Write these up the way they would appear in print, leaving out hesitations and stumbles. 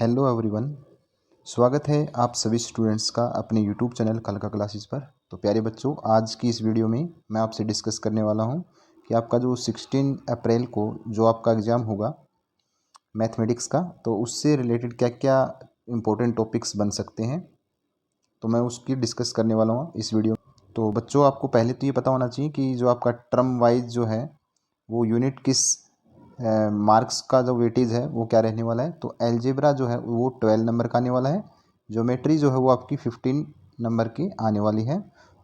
Hello everyone. स्वागत है आप सभी स्टूडेंट्स का अपने यूट्यूब चैनल खलका क्लासेस पर। तो प्यारे बच्चों, आज की इस वीडियो में मैं आपसे डिस्कस करने वाला हूं कि आपका जो 16 अप्रैल को जो आपका एग्ज़ाम होगा मैथमेटिक्स का, तो उससे रिलेटेड क्या क्या इम्पोर्टेंट टॉपिक्स बन सकते हैं, तो मैं उसकी डिस्कस करने वाला हूँ इस वीडियो में। तो बच्चों, आपको पहले तो ये पता होना चाहिए कि जो आपका टर्म वाइज जो है वो यूनिट किस मार्क्स का जो वेटेज है वो क्या रहने वाला है। तो एलजेब्रा जो है वो 12 नंबर का आने वाला है। ज्योमेट्री जो है वो आपकी 15 नंबर की आने वाली है।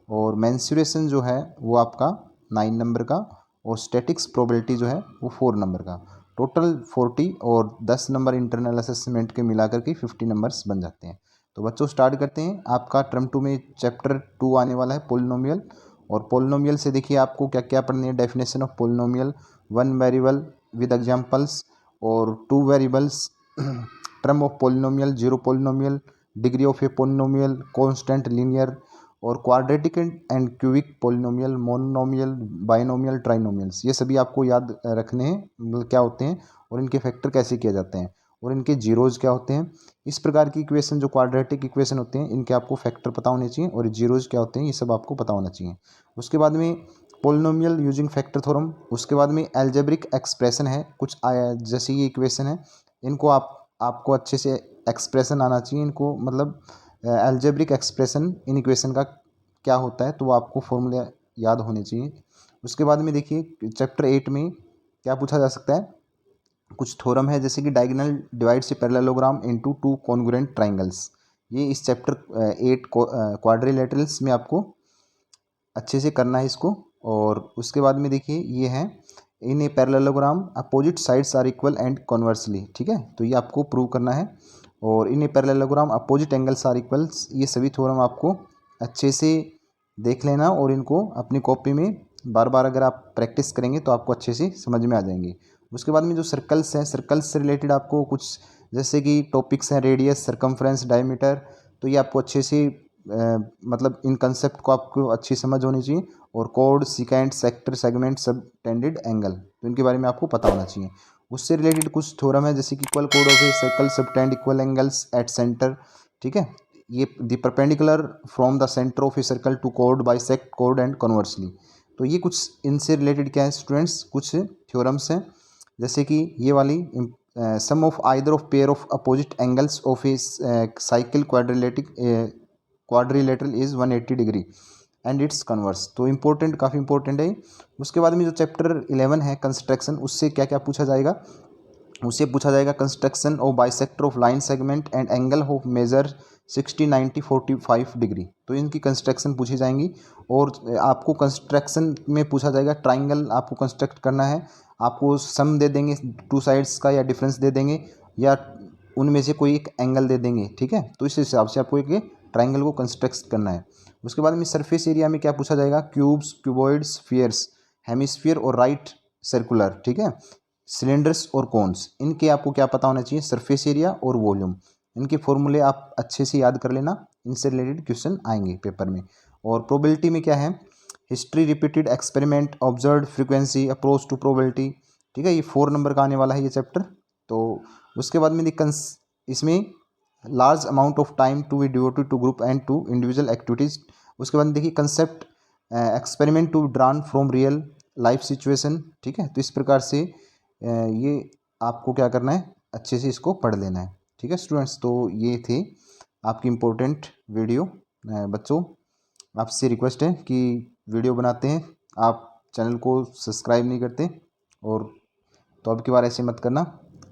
और मेंसुरेशन जो है वो आपका 9 नंबर का। और स्टैटिक्स प्रोबेबिलिटी जो है वो 4 नंबर का। टोटल 40 और 10 नंबर इंटरनल असेसमेंट के मिलाकर के 50 नंबर्स बन जाते हैं। तो बच्चों स्टार्ट करते हैं। आपका टर्म 2 में चैप्टर 2 आने वाला है पोलिनोमियल। और पोलिनोमियल से देखिए आपको क्या क्या पढ़नी है। Definition of polynomial, one variable with examples और two variables, term of polynomial, zero polynomial, degree of a polynomial, constant linear और quadratic and cubic polynomial, monomial, binomial, trinomials, ये सभी आपको याद रखने हैं। मतलब क्या होते हैं और इनके फैक्टर कैसे किए जाते हैं और इनके जीरोज क्या होते हैं। इस प्रकार की इक्वेशन जो क्वाड्रेटिक इक्वेशन होते हैं इनके आपको फैक्टर पता होने चाहिए और जीरोज क्या होते हैं ये सब आपको पता होना चाहिए। उसके बाद में पोलिनोमियल यूजिंग फैक्टर थ्योरम। उसके बाद में एल्जेब्रिक एक्सप्रेशन है कुछ जैसे ये इक्वेशन है, इनको आपको अच्छे से एक्सप्रेशन आना चाहिए। इनको मतलब एल्जेब्रिक एक्सप्रेशन इन इक्वेशन का क्या होता है तो वो आपको फॉर्मूला याद होने चाहिए। उसके बाद में देखिए चैप्टर 8 में क्या पूछा जा सकता है। कुछ थ्योरम है जैसे कि diagonal divides parallelogram into two congruent triangles. ये इस चैप्टर 8 क्वाड्रिलेटरल्स में आपको अच्छे से करना है इसको। और उसके बाद में देखिए ये है in a parallelogram opposite sides are equal and conversely, ठीक है, तो ये आपको प्रूव करना है। और in a parallelogram opposite angles are equals, ये सभी थ्योरम आपको अच्छे से देख लेना और इनको अपनी कॉपी में बार बार अगर आप प्रैक्टिस करेंगे तो आपको अच्छे से समझ में आ जाएंगे। उसके बाद में जो सर्कल्स हैं, सर्कल्स से रिलेटेड आपको कुछ जैसे कि टॉपिक्स हैं रेडियस, सर्कमफ्रेंस, डायमीटर, तो ये आपको अच्छे से मतलब इन कंसेप्ट को आपको अच्छी समझ होनी चाहिए। और कोड, सिकेंट, सेक्टर, सेगमेंट, सब टेंडेड एंगल, तो इनके बारे में आपको पता होना चाहिए। उससे रिलेटेड कुछ थ्योरम है जैसे कि equal code of a circle subtend equal angles at centre, ठीक है, ये the perpendicular from the centre of a circle to code bisect code and conversely. तो ये कुछ इनसे रिलेटेड क्या है स्टूडेंट्स, कुछ थ्योरम्स हैं जैसे कि ये वाली sum of either of pair of opposite angles of a cyclic quadrilateral is 180 degree and it's converse. तो इम्पोर्टेंट, काफ़ी इंपॉर्टेंट है। उसके बाद में जो चैप्टर 11 है कंस्ट्रक्शन, उससे क्या क्या पूछा जाएगा। उससे पूछा जाएगा construction of bisector of line segment and angle of measure 60, 90, 45 degree, तो इनकी कंस्ट्रक्शन पूछी जाएंगी। और आपको कंस्ट्रक्शन में पूछा जाएगा ट्राइंगल आपको कंस्ट्रक्ट करना है। आपको सम दे देंगे टू साइड्स का या डिफरेंस दे देंगे या उनमें से कोई एक एंगल दे देंगे, ठीक है, तो इस हिसाब से आपको एक ट्राइंगल को कंस्ट्रक्ट करना है। उसके बाद में सरफेस एरिया में क्या पूछा जाएगा, क्यूब्स, क्यूबॉइड्स, स्फीयर्स, हेमिस्फीयर और राइट सर्कुलर, ठीक है, सिलेंडर्स और कोन्स, इनके आपको क्या पता होना चाहिए, सरफेस एरिया और वॉल्यूम, इनके फॉर्मूले आप अच्छे से याद कर लेना, इनसे रिलेटेड क्वेश्चन आएंगे पेपर में। और प्रोबेबिलिटी में क्या है, history, repeated experiment, observe frequency, approach to probability, ठीक है, ये 4 नंबर का आने वाला है ये चैप्टर। तो उसके बाद में इसमें large amount of time to be devoted to group and to individual activities. उसके बाद देखिए concept experiment to drawn from real life situation, ठीक है, तो इस प्रकार से ये आपको क्या करना है, अच्छे से इसको पढ़ लेना है, ठीक है स्टूडेंट्स। तो ये थे आपकी इम्पोर्टेंट वीडियो। बच्चों आपसे रिक्वेस्ट है कि वीडियो बनाते हैं आप चैनल को सब्सक्राइब नहीं करते, और तो अब की बार ऐसे मत करना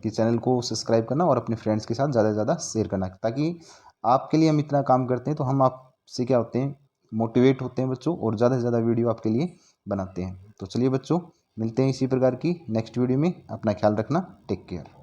कि चैनल को सब्सक्राइब करना और अपने फ्रेंड्स के साथ ज़्यादा से ज़्यादा शेयर करना, ताकि आपके लिए हम इतना काम करते हैं तो हम आपसे क्या होते हैं, मोटिवेट होते हैं बच्चों, और ज़्यादा से ज़्यादा वीडियो आपके लिए बनाते हैं। तो चलिए बच्चों, मिलते हैं इसी प्रकार की नेक्स्ट वीडियो में। अपना ख्याल रखना, टेक केयर।